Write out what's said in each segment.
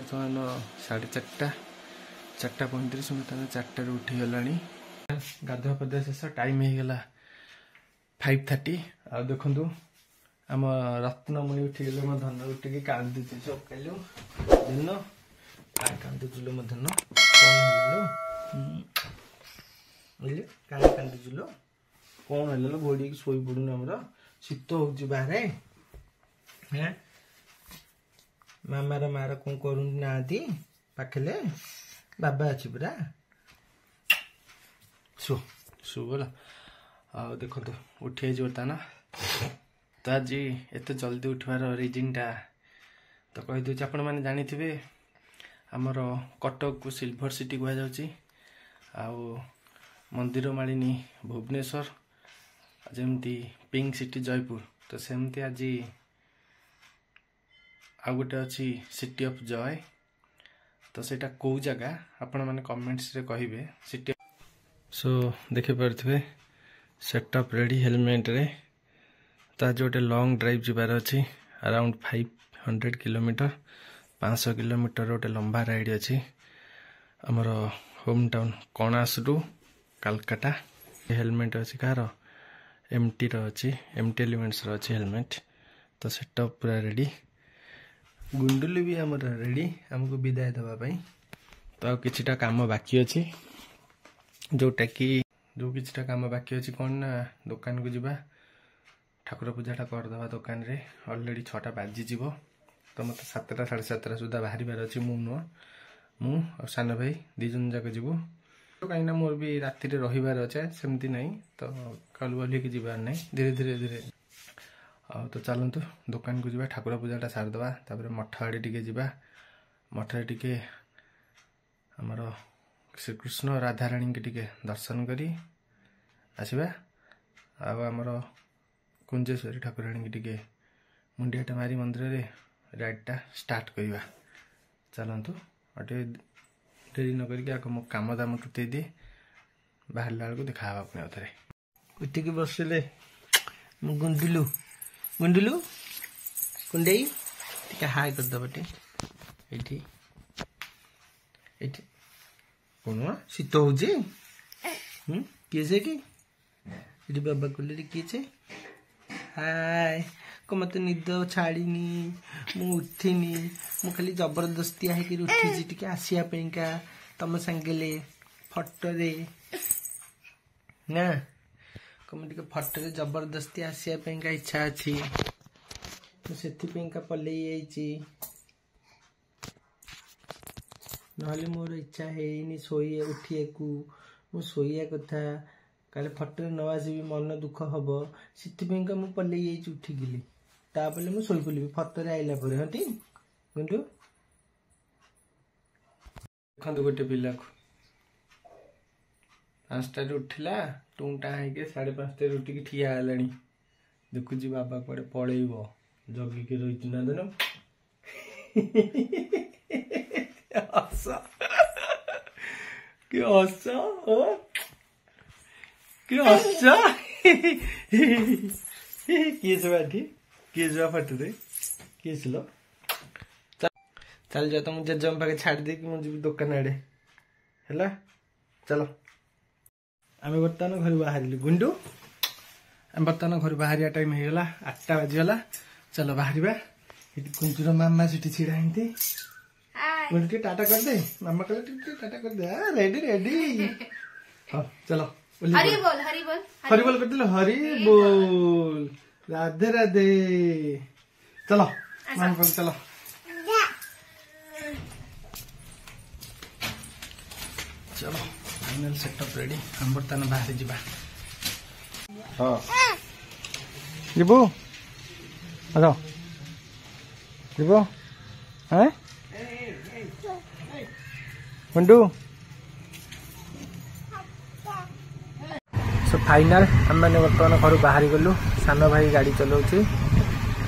बर्तमान 4:30 बर्तमान 4टार उठीगला गाधुआ पदुआ शेष टाइम होगा 5:30 आ देखु आम रत्नमणि उठीगले मो धन उठिक कांदुच सकालू दिन कांदुचुलो मो धन कौन क्या कांदुचुलो कौन है घोड़ी शोई पड़ून आमर शीत हो बाहर हाँ मामार मार कौन करू ना पाखले बाबा अच्छी पूरा शुगला आ देखो उठी बर्तमान तो आज एत जल्दी उठवार रिजनटा तो कहीदे आपण मैंने जानी थे आमर कटक को सिल्वर सिटी कह जाऊँगी आउ मंदिर मालिनी भुवनेश्वर जमती पिंक सिटी जयपुर तो सेमती आज आउ गोटे अच्छी सिटी ऑफ जॉय तो सेटा कौ जगह आपण मैंने कमेंट्स रे कहिबे सिटी सो देखि पारथिबे सेटअप रेडी हेलमेट रे तो आज गोटे लॉन्ग ड्राइव जीवार अच्छी अराउंड 500 किलोमीटर 500 किलोमीटर गोटे लंबा राइड अच्छी आमर होम टाउन कणास टू कालकाटा हेलमेट अच्छी कार एमटी अच्छी एमटी एलिमेंट्स अच्छी हेलमेट तो सेटअप पूरा रेडी गुंडुली भी आमर रेडी आमको विदाय देवाई तो किछिटा काम बाकी अच्छी जोटा कि जो किछिटा काम बाकी अच्छी कौन ना दुकान को जीवा ठाकुर पूजाटा करदे दुकान रे ऑलरेडी 6टा बाजी जीव तो मत 7टा 7:30 सुधा बाहर अच्छी मु और सान भाई दीजन जाक जीवु तो कहीं मोर भी राति रहीबार अच्छे सेमती नहीं तो कल बोल कि जीवार नहीं धीरे धीरे धीरे तो चलतु दुकान को जीवा ठाकुर पूजाटा सारदे तापर मठ आड़े टिके जीवा मठ टिके आमर श्रीकृष्ण राधाराणी के टिके दर्शन करी आसवा आमर कुंजेश्वरी ठाकुराणी के टिके मुंडियाटा मारी मंदिर रे राइडटा स्टार्ट करवा चलतु अटे देरी न करके आक मो काम दाम टुटे दिए बाहर बेलू देखा अपने थे उठिक बसिले गुंडुलू गुंडुलू कुंडे हाय करदे ये कौन शीत हो किए से बाबा कहले किए से हाय को मत निद छाड़नी मु उठिनी मु खाली जबरदस्ती है उठी टी आसापा तुम सांगे फटो रे ना कम टे फटो जबरदस्ती आसापा इच्छा अच्छी से पलि ना मोर इच्छा है उठिया को शोया कथा काले फटो न आसबि मन दुख हम से मुझे पलि उठिकी तापले मुझे शोपड़ी फटो आइला हाँ टी गुंडू देखो गोटे पिला को 5टार उठिला टूटा है 5:30 उठिक ठिया देखुची बाबा कड़े पलैब जगिक रही ना दिन हस कि हस कि हस किए सब किए जा फटे किए लो चल जा तुम जेजम पाखे छाड़ दे कि मुझे दुकान आड़े है चलो आम बर्तमान घर बाहर गुंडू आम बर्तमान घर बाहर टाइम होगा 8टा बाजीगला चलो बाहर कुंचुर मामा से छिड़ा ही गुंडू टाटा कर दे मामा कह टाटा कर दे रेडी रेडी हाँ चलो हरी बोल हरी बोल कर दिल हरी बोल राधे राधे चलो मान कर चलो चलो फाइनल सेटअप रेडी हम बर्तमान बाहर जीवा हाँ जीवु हेलो जीवु हैं गुंडू सो फाइनल आम मैंने बर्तमान घर बाहरी गलु सान भाई गाड़ी चलाऊँगी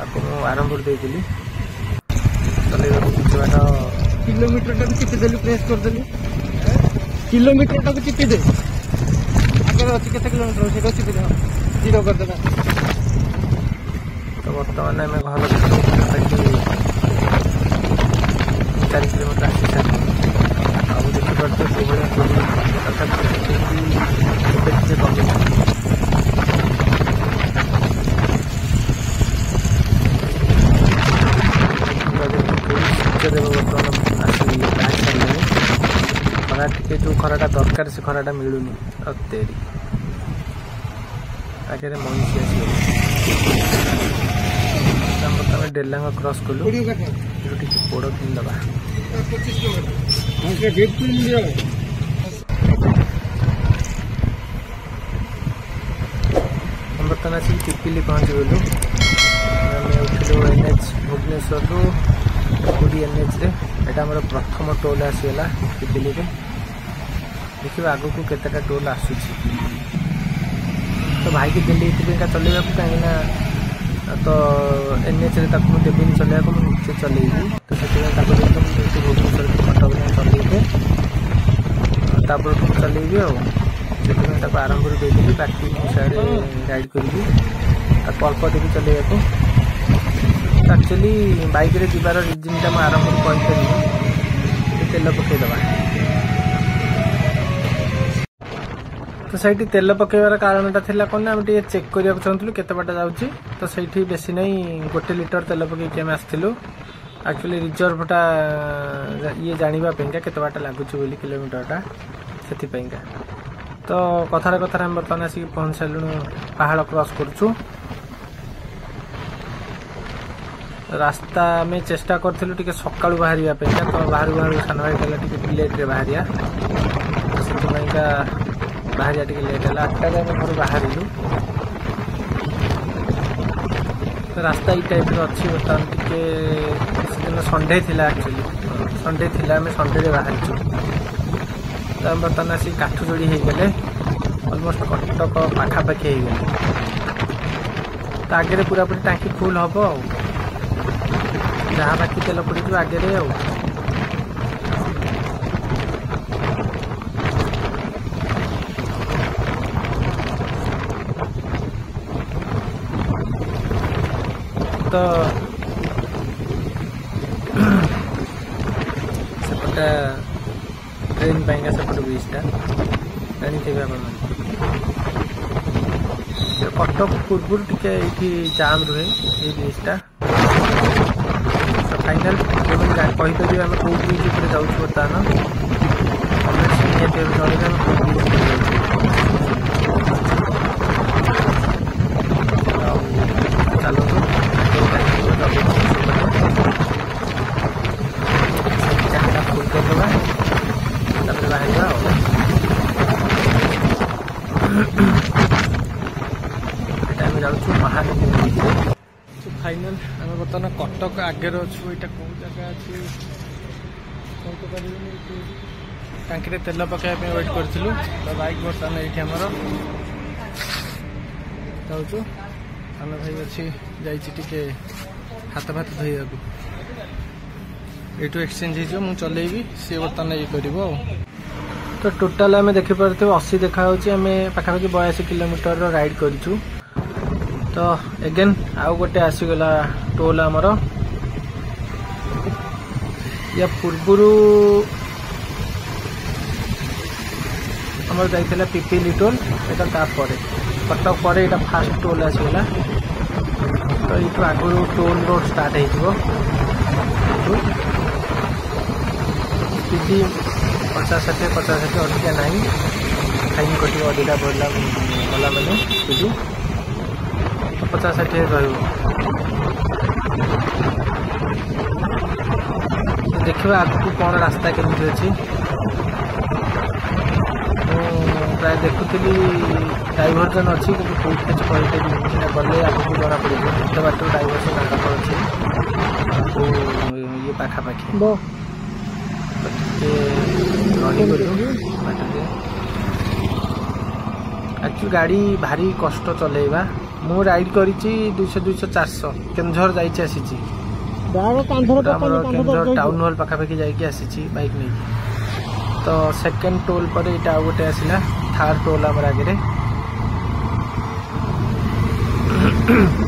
आपको आरंभ देती चलैया किसी बाट किलोमीटर टाक चिपीदेली प्रेस करदेली किलोमीटर टाक चिपीदे आगे अच्छी केते किलोमीटर से चिपीदे जीरो करदेला तो बर्तमान आम घर 4 किलोमीटर आसी सारी अब देखिए तथापि कमी सूर्यदेव बर्तमान आसी बाहर सारे खरा टे जो खराटा दरकार से खराटा मिलूनी तेरी आगे मईसी आस बर्तमान डेलांग क्रॉस कलु पोड़ किनदबा बर्तमान आसिक पिपिली पहुँच गलु उठिलु NH भुवनेश्वर पुरी NH रे एटा हमर प्रथम टोल आसीगला पिपिली रे देखिए आगु को केतेटा टोल आसुची तो भाई की दिल्ली इतका चलेगा कहीं तो NH रे तक देवी चलेगा को नीचे चलेगी तो से भुवनेश्वर कटक चलेबे तापर चलेबी आ आरंभ देदेवी बाकी साइड गाइड करी अल्प देवी चलेगा एक्चुअली बाइक रे जीवार रिजनटा मैं आरंभ कहीपरि तेल पकईदबा तो सही तेल पकईबार कारणटा थिला कौन आम टे चेक करने चाहूँ केते बाट जाऊँगी तो सही बेसी नहीं 1 लिटर तेल पकईकि आम आसलु एक्चुअली रिजर्वटा ये जानापी केते बाट लगुच किलोमीटरटा से तो कथार कथार आम बर्तमान आसिक पहुँच सारूँ पहाड़ क्रॉस करुचु रास्ता आम चेष्टा करूँ टे सका बाहर तो बाहर बाहर सान भाई कहला टे लेट्रे बाहर से बाहर टे लेट है 8टारे आम घर बाहर तो रास्ता ये टाइप अच्छी बर्तमान टे दिन संडे थिला एक्चुअली संडे थिला आम संडे बाहर तो आम बर्तमान आसी काठजोड़ी हो गले अलमोस्ट कटक पाखापाखि हो गले तो आगे पूरापूरी टांकी फुल हम जहाँ बाकी तेल पड़ आगे तो सेपटा ट्रेन पाइंगा सेपट ब्रिजटा जानी कटक पूर्व टे जाम रुहे ये ब्रिजटा फाइनाल कहीपर आम कौ ब्रिज पर जाऊँ बर्तमान चलो फुल करदे बाहर जाऊँ महानदी ब्रिज फाइनाल आम बर्तमान कटक आगे अच्छु यहाँ कौ जगह अच्छी टांकी तेल पकड़ा वेट करूँ तो बाइक बर्तमान ये आमर जाऊँ आम भाई अच्छी जाइए हाथ फाथ धोइया यू एक्सचेंज हो चलेबी सी बर्तमान ये कर तो टोटाल आम देखिपे 80 देखा आम पाखापाखि 82 किलोमीटर राइड करूँ तो एगेन आउ गोटे आसीगला टोल आमर या पूर्वर आमर जाइला पिपिली टोल एटा तापर कटक पर एटा फास्ट टोल आसीगला तो ये आगुरी टोल रोड स्टार्ट हो स्पीड 50-60 अधिका ना फाइन कटे अधिका बढ़ला गला मैंने स्पीड 50-60 देखा आगू कौन रास्ता केमी अच्छी प्राय देखुली डाइभरजन अच्छी कि कौट किसी कहीपर गले आगे जना पड़े एत बाट डाइभरसन आगे अच्छे ये पाखापाखि एक्चुअली गाड़ी भारी कष्ट चलेबा मु राइड करी 200-400 केन्झर जाइए आसी केन्झर टाउन हॉल पाखापाखि जाइए आसी बाइक नहीं तो सेकेंड टोल पर यहाँ गोटे आसला थर्ड टोल आम आगे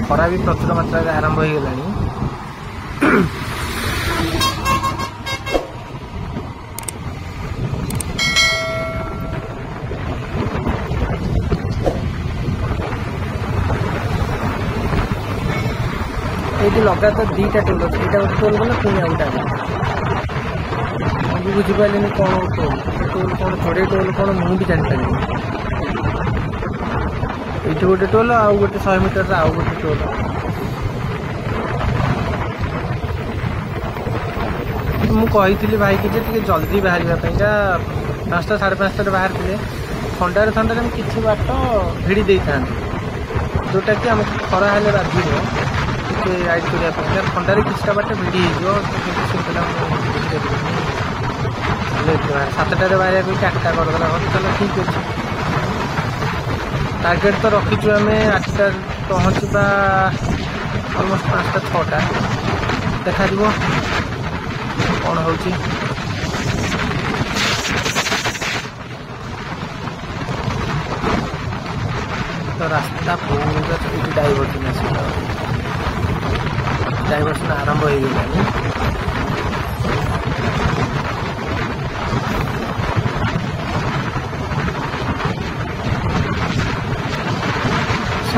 खरा भी प्रचुर मात्रा आरंभ हो गला एमती लगातार 2टा टोल अच्छे यहाँ गोटे टोल गला पुणी आउ गोटे मुझे बुझीपारे कौन टोल टोल कौन जोड़े टोल कौन मुझे जापारि ये गोटे टोल आउ गोटे 100 मीटर आउ गोटे टोल मुझे भाई कि जल्दी बाहर 5टा 5:30 बाहर थे थंडार थंडार किसी बाट भिड़ी दे था जोटा कि आमको खरा हेल्ले बाध्य राइड करने थंडार किसी बाट भिड़ी हो 7टार बाहर 8टा करदेला चलो ठीक अच्छे टार्गेट तो रखीचु आम 8टा पहुँचवा अलमोस्ट 5टा 6टा देखा कौन हो तो रास्ता पूरा स्पीड डाइवर्सन आरंभ हो गला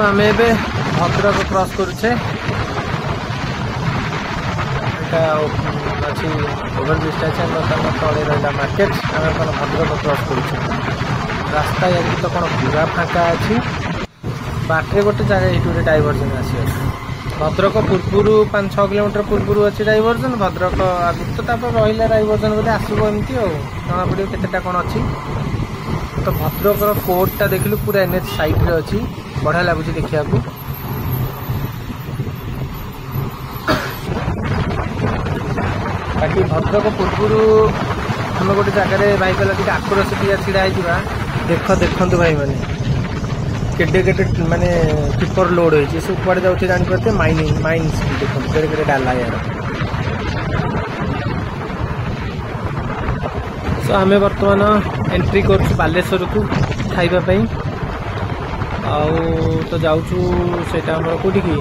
आम ए भद्रक क्रॉस करुचे अच्छी ओवरब्रिज अच्छे तले रहा मार्केट आम भद्रक क्रॉस करुचे रास्ता या तो कौन पूरा फाँका अच्छी बाटे गोटे जगह ये गोटे डाइवर्जन आसी भद्रक पूर्व 5-6 किलोमीटर पूर्व अच्छी डाइवर्जन भद्रक आगुरी तो रहा डाइवर्जन बोले आसो एमती जना पड़ो केतेटा कौन अच्छी तो भद्रक कोर्टा देखिलु पूरा NH साइड रे अच्छी बढ़िया लगुच देखा बाकी भद्रक पूर्व आम गोटे जगह भाई कहला आक्रोश ढड़ा देखु भाई मैंने केडे केडे माने टिपर लोड होती सब कड़े जाऊे जापारे माइनिंग देखो केड़े केड़े डाला यार सो आम बर्तमान एंट्री कर बालेश्वर को खाइबापी तो जाऊँ से कौटी की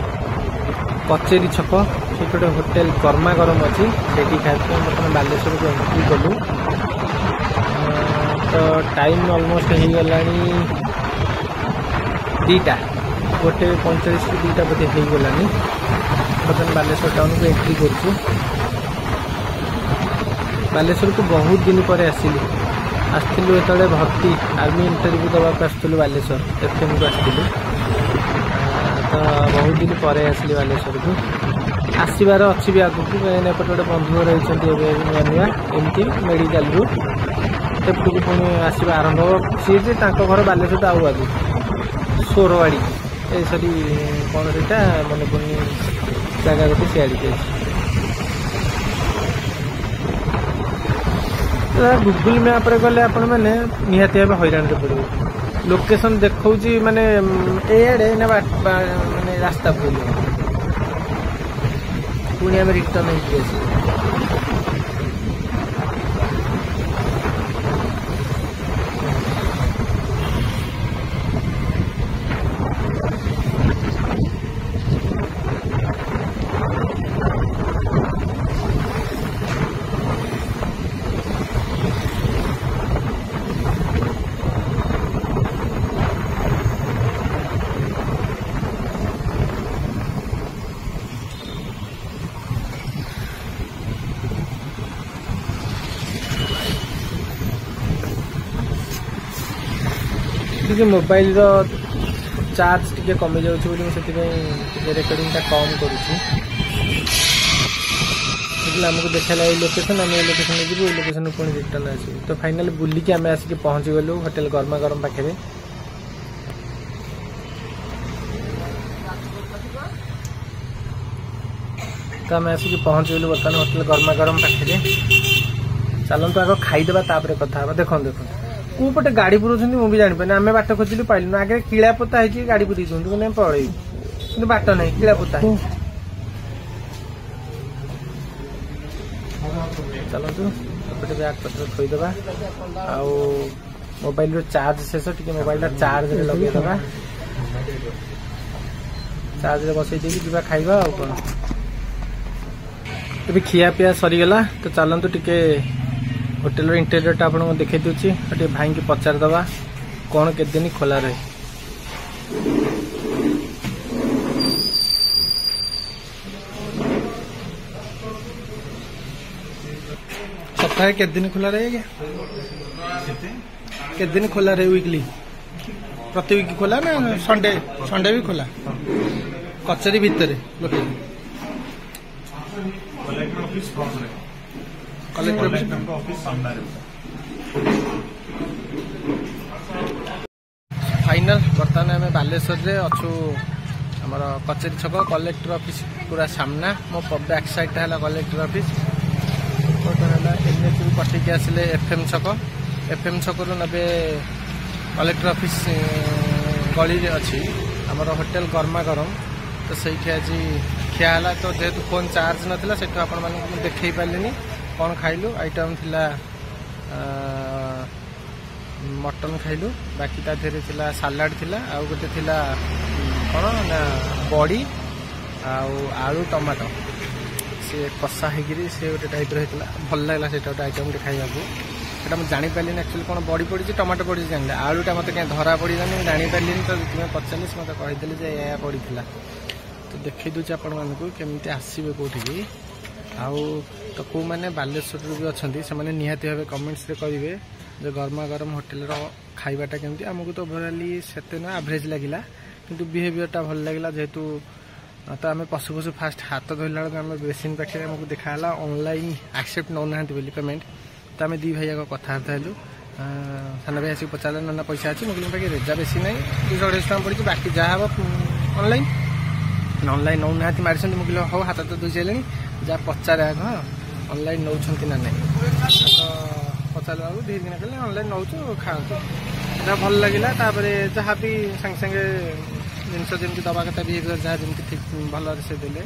कचेरी छक से गोटे होटेल गर्मा गरम अच्छी से खाइबा बर्तमान बालेश्वर को एंट्री कलु तो टाइम ऑलमोस्ट हो गला 2टा 1:45 की 2टा बोधे हो गला बर्तमान बालेश्वर टाउन को एंट्री करूँ बालेश्वर को बहुत दिन पर आसलु जो भर्ती आर्मी इंटरव्यू देवाक आसलु बालेश्वर FM को आसलु तो बहुत दिन पर आसली बालेश्वर को आसबार अच्छी भी आगू कहीं गोटे बंधु रही नुआ एमती मेडिकल रू एपटू पुणी आसवा आरंभ सी घर बालेश्वर आउ आगू सोरवाड़ी सरी कौन से मन पुणी जगह गोटे सियाड़ी गूगल मैप रे गले आपण मैंने निहाती भाव हैरान पड़े लोकेशन देखा माने एडे ना माने रास्ता भूल पुणी आम रिटर्न हो मोबाइल रो चार्ज टी कमी जाऊँगी रेकर्डिंग कम करमको देखा लोकेशन आम लोकेशन जी लोकेशन पुणी रिटर्न आस तो फाइनाल बुलिकी आम आसिक पहुँची गलु होटेल गर्मा गरम पाखे तो आम आसिक पहुँची गलु बर्तमान होटेल गर्मा गरम पाखे चलतु आग खाईदेवा कथा देखो देखो कौपटे गाड़ी पुराऊँ मुझे जापारे आम बाट खोजिलु पाइलु आगे किला पोता है गाड़ी पुरी दिखाँ कि पलैबू कि बाट ना किला पोता चलतु एपटे बैग पत्र थोईदेवा आउ मोबाइल चार्ज शेष टी मोबाइल चार्ज लगेदेवा चार्ज बसई देवी खाइबा आ कौन ये खिया पिया सरीगला तो चलतु टिके होटेल इंटेरियर आपको देखी दूसरी टे भाई की पचारदे कौन के दिन खोला रहे सप्ताह के दिन खुला रहेगा? के दिन खुला रहे वीकली? प्रति वीक खोला ना संडे? संडे भी खोला? कचेरी भितर location? Collector office front collector office सामने फाइनल बर्तमान आम बालेश्वर रे अच्छु आमर कचेरी छक कलेक्टर ऑफिस पूरा सामना मो बैक साइड है कलेक्टर ऑफिस एनएच कटिक आसिले एफएम छक रु नबे कलेक्टर ऑफिस गली अच्छी आमर होटेल गर्मा गरम तो सही आज खिया है तो जेहेतु फोन चार्ज नाला से आपण मानक देखई पारे कौन खाइलु आइटम थिला मटन खाइलु बाकी ता देहरे थिला सालाड थिला आ गोटे थिला कौन ना बड़ी आलू टमाटो से कषा होगी से गोटे टाइप रहा भल लगा से गोटे आइटम खाइबा को मुझे जापारे एक्चुअली कौन बड़ी पड़ी टमाटो पड़ी जान आलूटा मत क्या धरा पड़ानी जापारे तो तुम्हें पचारे से मतलब कहीदेले या पड़ी तो देखी दूसरे आपण मानक केमी आसवे कौटी आउ तो कौ मैंने बालेश्वर भी अच्छा से निहाती भाव कमेंट्स करेंगे जो गर्मा गरम होटेल खाइबाटा केमती आमको तो ओवरअली से एवरेज लगिला किंतु बिहेवियरटा भल लगिला जेहेतु तो आम पशु पशु फास्ट हाथ धोला बेलू आम बेसिन पाखे आमको देखाला ऑनलाइन एक्सेप्ट नौना बोली पेमेंट तो आम दी भाई कथबार्ता हेलु साना भाई आसिक पचारे ना पैसा अच्छी मुझे पाखे रेजा बेसी ना 200 टका पड़ी बाकी जहाँ हम ऑनलाइन नौना मारी मुझे हाँ हाथ तो धोई सारे जहाँ पचारे आग ऑनलाइन नौ ना नहीं तो पचार धीरे दिन कहले ऑनलाइन नौ खाओ जहाँ भल लगे जहाँ भी सांगे सांगे जिनस जमी दवा कथा बिहेवियर जहाँ जमी ठीक भल से देले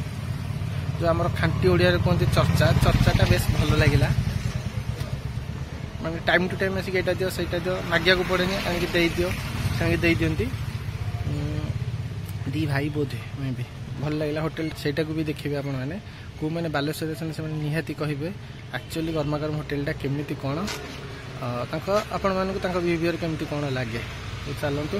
जो आम खांटी ओडिया कहते चर्चाटा बेस भल लगे माने टाइम टू टाइम आसिक एटा दियो सेटा दियो मागिया को पड़ेनि आनिक दे दियो सांगे दे दियंती दी भाई बोधे मैं भी भल लगे होटेल सेटा को भी देखिए आपण मैंने को मैंने बालेश्वर से निहाती कहे एक्चुअली गर्मा गरम होटेलटा केमिति कौन आपण मानक बिहेवियर केमिति कौन लगे तो चलतु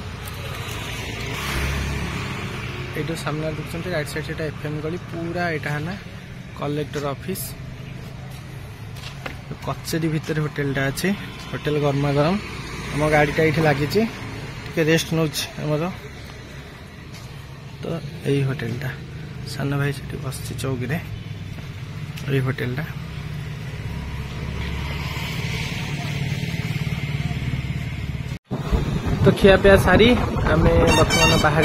ये सामने देखते राइट साइड से एफएम गली पूरा यहाँ है ना कलेक्टर ऑफिस कचेरी भितर होटेलटा अच्छे होटेल गर्मा गरम आम गाड़ीटा ये लगी रेस्ट नौ तो यही होटेलटा साना भाई से बस चौकी ये होटेलटा तो खियापिया सारी आम बर्तमान बाहर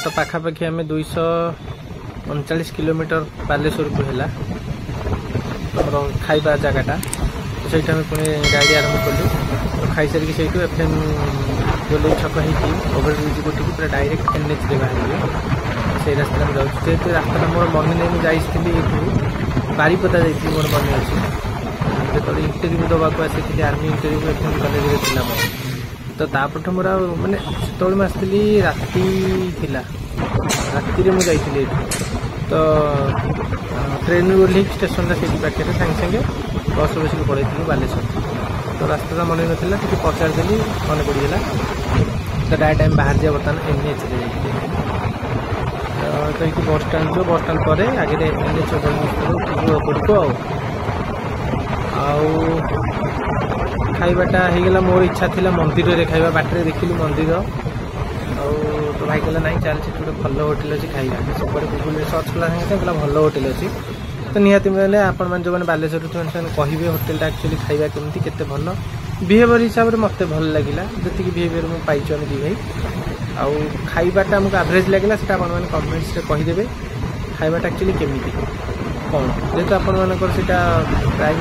तो पाखापाखि आम 239 किलोमीटर बालेश्वर को है खाइबा जगटा तो सहीटा पुणी गाड़ी आरंभ कलु तो खाई सारिक से एफएम गोले छक ओभरब्रिज को पूरा डायरेक्ट एनएच बाहर से रास्ता में जाऊँ जेहतु रास्ता मोर मन नहीं जाइए बारीपदा जाइए मोर मन अच्छे जो इंटरव्यू दवाक आसी आर्मी इंटरव्यू एफएम कॉलेज मोर तो तापठ मोर मैंने से आसती राति राति मुझे तो ट्रेन ओह्ल स्टेशन से पाखे सागे सागे बस बस पड़े बालेश्वर तो रास्ता मन नाला कि पचारदेली मन पड़गला तो डायरेक्ट टाइम बाहर जाए बर्तमान एनएच तो ये बस स्टाण जो बस स्टाण पर आगे एनएच पड़को खाइबाटा होगला मोर इच्छा थी मंदिर में खाइबा बाटर देखिलु मंदिर तो भाई कहला नाई चल गोटे भल होटेल अच्छी खाइबा सब गुगल सर्च कला कहला भल होटेल अच्छी तो निहाती मैंने आपण मैंने जो मैंने बालेश्वर कहे होटेलटा एक्चुअली खाइबा केमती केते भल बिहेवियर हिसाब से मत भल लगिला जी बिहेवियर मुझे पाइछु आम दी भाई आउ खाइबाटा आमको एवरेज लगिला से मैंने कमेंट्स कहीदेवे खाइबाटा एक्चुअली केमिति कौन जेहेतु आपण मानकर सीटा प्राइम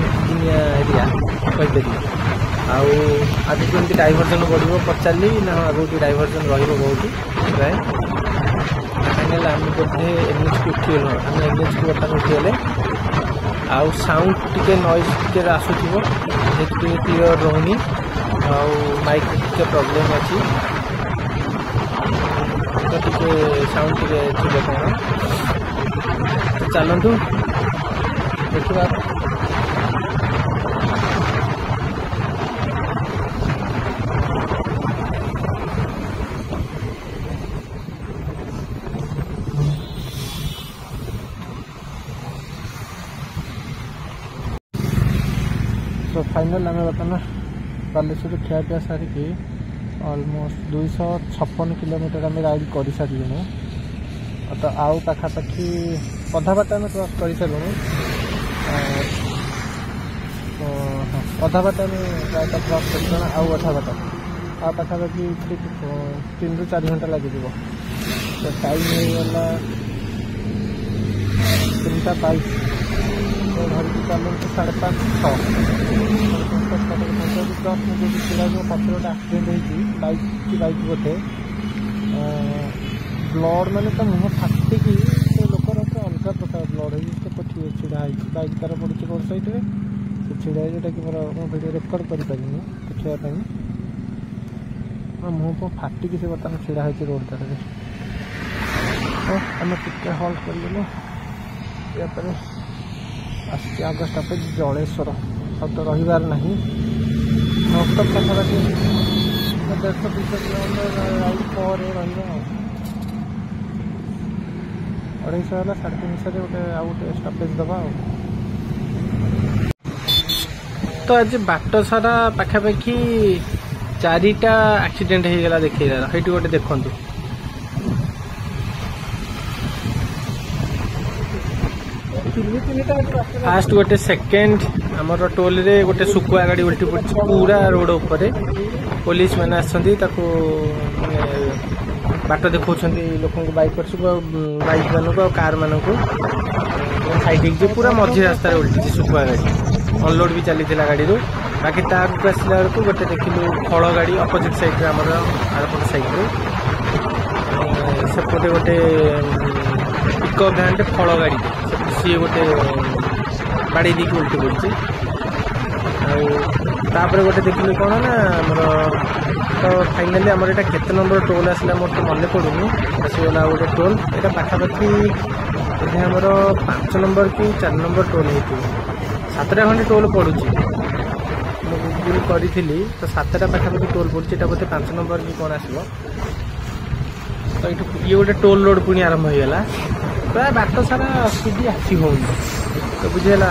एरिया कहीदेवी आज कमी डाइभरजन बढ़ो पचारि ना आगे डाइभरजन रोट प्राय फाइनाल आम बोधे एनएच को उठीगल आम एनएच को बर्तमान उठीगले आउ साउंड टिके नॉइज टिके आसुथिबो जेतु क्लियर रहनी आउ माइक टिके प्रॉब्लम अछि तो टिके साउंड टिके थिबो कोन तो चलंतु देखिबा सो फाइनल आम बर्तमान बालेश्वर खियापिया सारिकी ऑलमोस्ट 256 किलोमीटर आम राइड कर सारे तो आउ पाखापाखि अधा बाट आम क्रॉस कर सारूँ अधा बाट आम प्रायः क्रॉस कर आउ अधा बाट आ पाखापाखि 3 ରୁ 4 घंटा लगे तो टाइम होगा 3टा 22 तो घर की चलो 5:30 6 जस्ट मुझे छड़ा जो पत्र गोटे आक्सीडेट होती बाइक गोटे ब्लड माने तो मुह फाटिकी से लोकर अलग प्रकार ब्लड हो पठी छिड़ा बाइक तार पड़ी रोड साइड में से छिड़ा जोटा कि मोर वीडियो रेकर्ड कर पारिनी देखा मुह को फाटिकी से बर्तमान छिड़ा होती रोड तार आम टिके हल्ट कर आस आग स्टॉपेज जलेश्वर अब तो रहीबार नहीं नॉनस्टॉप पाखापाखि 150-200 किलोमीटर राइड पर रहा 250 है 350 गोटे गोटे स्टॉपेज दबा तो आज बाट सारा पाखापाखि 4टा एक्सीडेंट हो गला देखा ये गोटे देखु फास्ट गोटे सेकेंड आमर टोल रे गोटे सुकुआ गाड़ी उल्टी पड़ी पूरा रोड उपर पुलिस मैंने आसती बाट देखा लोक बाइक बाइक मानक कार मानक साइड पूरा मझी रास्तार उल्टी सुकुआ गाड़ी अनलोड भी चली गाड़ी रू बाकी ताक आसला बेलू गोटे देखिलु फल गाड़ी अपोजिट साइड आम आरपट साइड सेपटे गोटे पिकअप भैन फल गाड़ी सी गोटे बाड़ी दी उल्टी पड़ी आपर गोटे देखिए कौन ना आमर तो फाइनाली आमर यहाँ केते नंबर टोल आसला मोर तो मन पड़ूनी आसगला गोटे टोल यहाँ पाखापाखि ये आमर 5 नंबर कि 4 नंबर टोल हो 7टा खंडे टोल पड़ू गुगल करी तो 7टा पाखापाखि टोल पड़ी यहाँ बोधे 5 नंबर कि कौन आसो तो ये गोटे टोल रोड पुणी आरंभ होगा प्राय बाट सारा सीधी आसी हो तो बुझेगा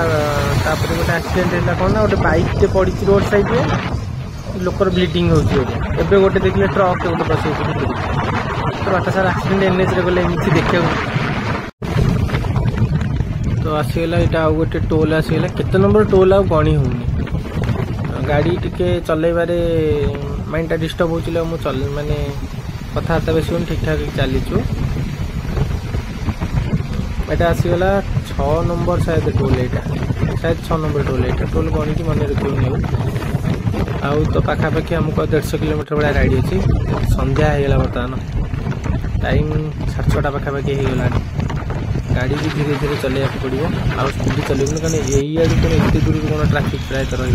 गोटे एक्सीडेंट है कौन ना गोटे बाइक पड़ी रोड साइड में लोकर ब्लीडिंग होते गोटे देखिए ट्रक गोटे बस तो बाट सारा एक्सीडेंट एनएच रे गले एमती देखा तो आसीगला यहाँ गोटे टोल आसीगला केते नंबर टोल आ गणी होनी गाड़ी टिके चलैबारे माइंड डिस्टर्ब होचिले मु चल माने कथाबार्ता बेसी ठीक ठाक चलीचु यहाँ आसीगला 6 नंबर शायद टोल यहाँ शायद 6 नंबर टोल यहाँ टोल गणी की मन रखी आउ तो पाखापाखि आमको 150 किलोमीटर भाया गाड़ी अच्छी संध्या होगा बर्तमान टाइम 6:30 पाखापाखि होगा गाड़ी भी धीरे धीरे चलने पड़ो आउ स्पीड चलून कहीं यही एत दूर कौन ट्राफिक प्रायत रहा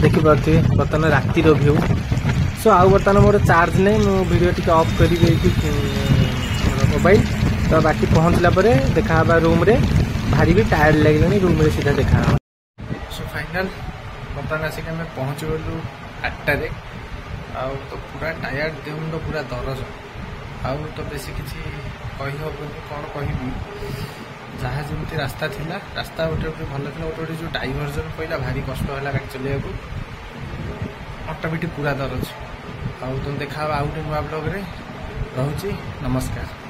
देखिपे बर्तमान राति व्यू सो आउ बर्तमान मोर चार्ज नहीं मु वीडियो टी ऑफ कर मोबाइल तो बाकी पहुँचला देखा रूम रे भारी भी टायर्ड लगे रूम रे सीधा देखा सो फाइनल बर्तमान आसिक आम पहुँच गलु 8टारे आउ तो पूरा टायर्ड देह मुंड पूरा दरज आउ तो बेसी किसी कही हेनी कौन कह जहाँ जमी रास्ता थिला रास्ता गोटे गोटे भल था गोटे गोटे जो डाइभर्जन पड़ा भारी कष्ट है गाड़ी चलने ऑटोमेटिक पूरा दरज आउ तुम देखा आउ गोटे नुआ ब्लॉग रे रहुची नमस्कार।